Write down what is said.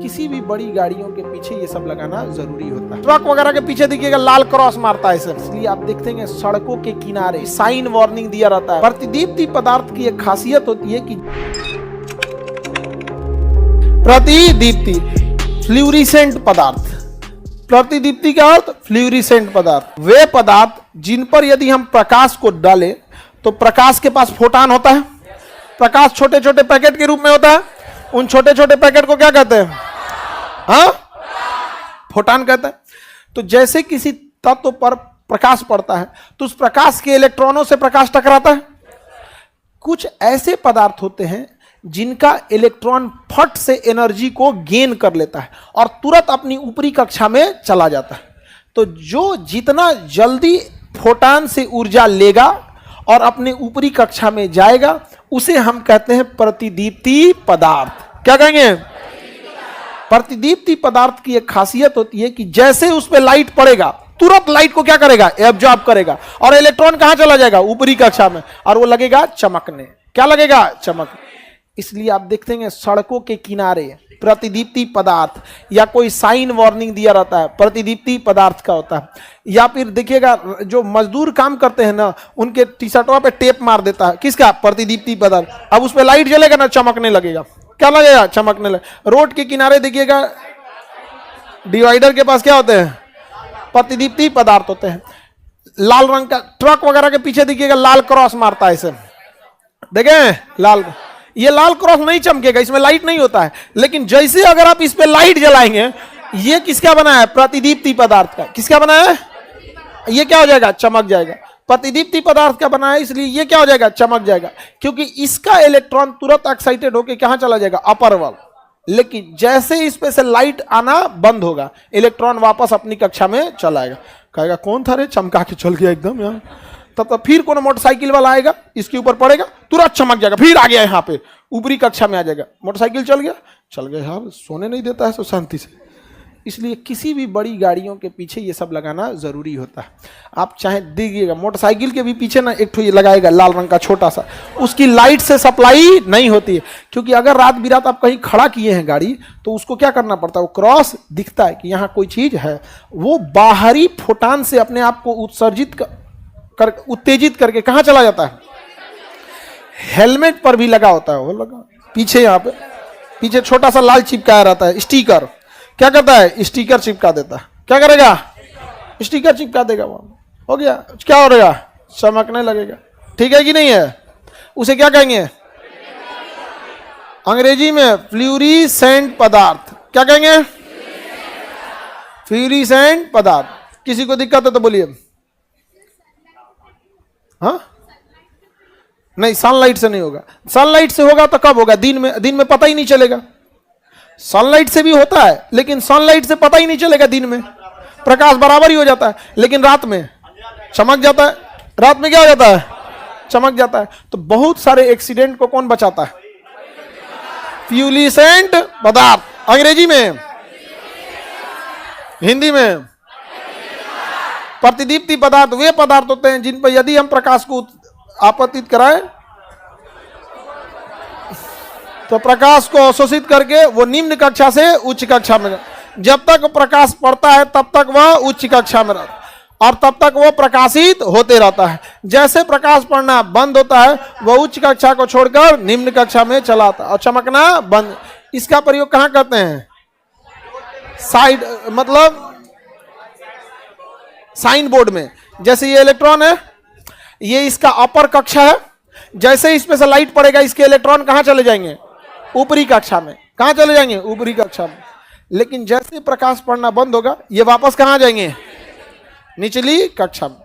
किसी भी बड़ी गाड़ियों के पीछे ये सब लगाना जरूरी होता है। ट्रक वगैरह के पीछे देखिएगा लाल क्रॉस मारता है सर, इसलिए आप देखते हैं सड़कों के किनारे साइन वार्निंग दिया रहता है। प्रतिदीप्ति पदार्थ की एक खासियत होती है कि प्रतिदीप्ति फ्लूरिसेंट पदार्थ, प्रतिदीप्ति का अर्थ फ्लूरिसेंट पदार्थ, वे पदार्थ जिन पर यदि हम प्रकाश को डालें तो प्रकाश के पास फोटान होता है। प्रकाश छोटे छोटे पैकेट के रूप में होता है, उन छोटे छोटे पैकेट को क्या कहते हैं? हाँ, फोटान कहते हैं। तो जैसे किसी तत्व पर प्रकाश पड़ता है तो उस प्रकाश के इलेक्ट्रॉनों से प्रकाश टकराता है। कुछ ऐसे पदार्थ होते हैं जिनका इलेक्ट्रॉन फट से एनर्जी को गेन कर लेता है और तुरंत अपनी ऊपरी कक्षा में चला जाता है। तो जो जितना जल्दी फोटान से ऊर्जा लेगा और अपने ऊपरी कक्षा में जाएगा उसे हम कहते हैं प्रतिदीप्ति पदार्थ। क्या कहेंगे? प्रतिदीप्ति पदार्थ की एक खासियत होती है कि जैसे उस पर लाइट पड़ेगा तुरंत लाइट को क्या करेगा? एब्जॉर्ब करेगा और इलेक्ट्रॉन कहां चला जाएगा? ऊपरी कक्षा में, और वो लगेगा चमकने। क्या लगेगा? चमकने। इसलिए आप देखते हैं सड़कों के किनारे प्रतिदीप्ति पदार्थ या कोई साइन वार्निंग दिया रहता है, प्रतिदीप्ति पदार्थ का होता है। या फिर देखिएगा जो मजदूर काम करते हैं ना, उनके टी शर्टों पे टेप मार देता है। किसका? प्रतिदीप्ति पदार्थ। अब उस पर लाइट जलेगा ना, चमकने लगेगा। क्या लगेगा? चमकने लगेगा। रोड के किनारे देखिएगा डिवाइडर के पास क्या होते हैं? प्रतिदीप्ति पदार्थ होते हैं। लाल रंग का ट्रक वगैरह के पीछे देखिएगा लाल क्रॉस मारता है इसे, देखें लाल। ये लाल क्रॉस नहीं चमकेगा, इसमें लाइट नहीं होता है, लेकिन जैसे अगर आप इस पे लाइट जलाएंगे, ये किसका बना है? प्रतिदीप्ति पदार्थ का। किसका बना है? ये क्या हो जाएगा? चमक जाएगा। प्रतिदीप्ति पदार्थ का बना है, इसलिए ये क्या हो जाएगा? चमक जाएगा, क्योंकि इसका इलेक्ट्रॉन तुरंत एक्साइटेड होकर कहां चला जाएगा? अपर वाल। लेकिन जैसे इस पे से लाइट आना बंद होगा, इलेक्ट्रॉन वापस अपनी कक्षा में चला आएगा। कहेगा कौन था रे, चमका के चल गया एकदम यहाँ। तब फिर कोनो मोटरसाइकिल वाला आएगा, इसके ऊपर पड़ेगा, तुरंत चमक जाएगा, फिर आ गया यहाँ पे, ऊपरी कक्षा में आ जाएगा। मोटरसाइकिल चल गया यार, सोने नहीं देता है सो शांति से। इसलिए किसी भी बड़ी गाड़ियों के पीछे ये सब लगाना जरूरी होता है। आप चाहे देखिएगा मोटरसाइकिल के भी पीछे ना एक ठो ये लगाएगा लाल रंग का छोटा सा, उसकी लाइट से सप्लाई नहीं होती है, क्योंकि अगर रात बिरात आप कहीं खड़ा किए हैं गाड़ी तो उसको क्या करना पड़ता है? वो क्रॉस दिखता है कि यहाँ कोई चीज है, वो बाहरी फोटान से अपने आप को उत्तेजित करके कहां चला जाता है? हेलमेट पर भी लगा होता है, वो लगा पीछे, यहाँ पे पीछे छोटा सा लाल चिपकाया रहता है स्टिकर। क्या करता है? स्टिकर चिपका देता है। क्या करेगा? स्टिकर चिपका देगा, वो हो गया। क्या हो रहेगा? चमकने लगेगा। ठीक है कि नहीं है? उसे क्या कहेंगे अंग्रेजी में? फ्लूरिसेंट पदार्थ। क्या कहेंगे? फ्लूरिसेंट पदार्थ। किसी को दिक्कत है तो बोलिए। हाँ, नहीं, सनलाइट से नहीं होगा। सनलाइट से होगा तो कब होगा? दिन में पता ही नहीं चलेगा। सनलाइट से भी होता है, लेकिन सनलाइट से पता ही नहीं चलेगा। दिन में प्रकाश बराबर ही हो जाता है, लेकिन रात में चमक जाता है। रात में क्या हो जाता है? चमक जाता है। तो बहुत सारे एक्सीडेंट को कौन बचाता है? फ्लूरिसेंट पदार्थ। अंग्रेजी में, हिंदी में प्रतिदीप्ति पदार्थ वे पदार्थ होते हैं जिन पर यदि हम प्रकाश को आपतित कराएं तो प्रकाश को अवशोषित करके वो निम्न कक्षा से उच्च कक्षा में, जब तक प्रकाश पड़ता है तब तक वह उच्च कक्षा में रहता है और तब तक वो प्रकाशित होते रहता है। जैसे प्रकाश पड़ना बंद होता है वह उच्च कक्षा को छोड़कर निम्न कक्षा में चला आता है और चमकना बंद। इसका प्रयोग कहां करते हैं? साइड, मतलब साइन बोर्ड में। जैसे ये इलेक्ट्रॉन है, ये इसका अपर कक्षा है, जैसे इसमें से लाइट पड़ेगा इसके इलेक्ट्रॉन कहां चले जाएंगे? ऊपरी कक्षा में। कहां चले जाएंगे? ऊपरी कक्षा में। लेकिन जैसे प्रकाश पड़ना बंद होगा ये वापस कहां जाएंगे? निचली कक्षा में।